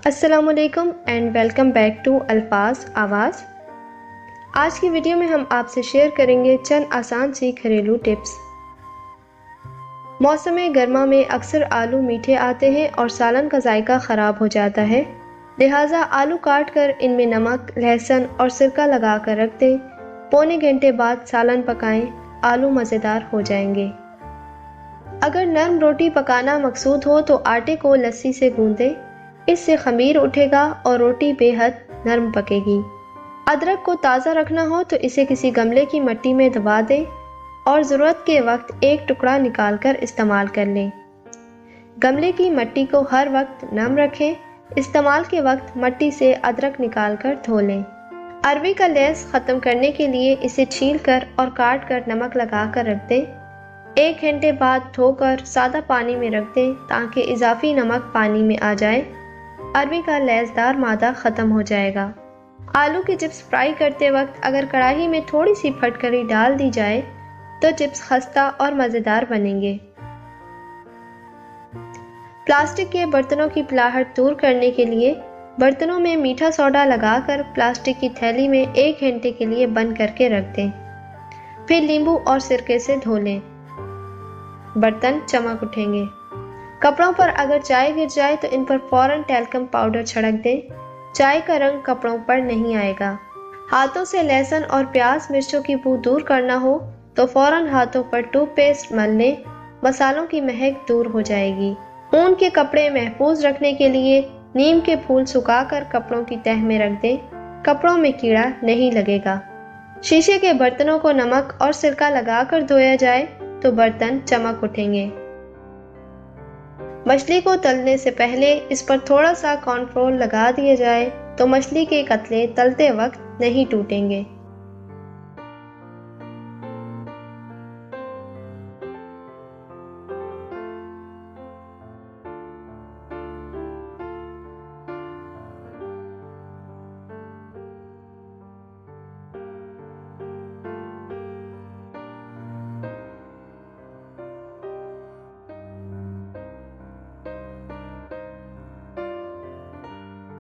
अस्सलामुअलैकुम and welcome back to अल्फाज आवाज़। आज की वीडियो में हम आपसे शेयर करेंगे चंद आसान सी घरेलू टिप्स। मौसम गर्मा में अक्सर आलू मीठे आते हैं और सालन का जायका ख़राब हो जाता है, लिहाजा आलू काट कर इनमें नमक, लहसुन और सिरका लगा कर रख दें। पौने घंटे बाद सालन पकाएं, आलू मज़ेदार हो जाएंगे। अगर नरम रोटी पकाना मकसूद हो तो आटे को लस्सी से गूंदें, इससे खमीर उठेगा और रोटी बेहद नरम पकेगी। अदरक को ताज़ा रखना हो तो इसे किसी गमले की मिट्टी में दबा दें और ज़रूरत के वक्त एक टुकड़ा निकालकर इस्तेमाल कर लें। गमले की मिट्टी को हर वक्त नम रखें। इस्तेमाल के वक्त मिट्टी से अदरक निकालकर धो लें। अरबी का लेस ख़त्म करने के लिए इसे छीलकर और काट कर नमक लगा कर रख दें। 1 घंटे बाद धोकर सादा पानी में रख दें ताकि इजाफी नमक पानी में आ जाए। अरबी का लैसदार मादा ख़त्म हो जाएगा। आलू के चिप्स फ्राई करते वक्त अगर कढ़ाई में थोड़ी सी फटकरी डाल दी जाए तो चिप्स खस्ता और मज़ेदार बनेंगे। प्लास्टिक के बर्तनों की पिलाहट दूर करने के लिए बर्तनों में मीठा सोडा लगाकर प्लास्टिक की थैली में 1 घंटे के लिए बंद करके रख दें। फिर नींबू और सिरके से धो लें। बर्तन चमक उठेंगे। कपड़ों पर अगर चाय गिर जाए तो इन पर फौरन टैल्कम पाउडर छिड़क दें। चाय का रंग कपड़ों पर नहीं आएगा। हाथों से लहसुन और प्याज मिर्चों की बू दूर करना हो तो फौरन हाथों पर टूथपेस्ट मल लें, मसालों की महक दूर हो जाएगी। ऊन के कपड़े महफूज रखने के लिए नीम के फूल सुखाकर कपड़ों की तह में रख दें, कपड़ों में कीड़ा नहीं लगेगा। शीशे के बर्तनों को नमक और सिरका लगाकर धोया जाए तो बर्तन चमक उठेंगे। मछली को तलने से पहले इस पर थोड़ा सा कॉर्नफ्लोर लगा दिया जाए तो मछली के कतले तलते वक्त नहीं टूटेंगे।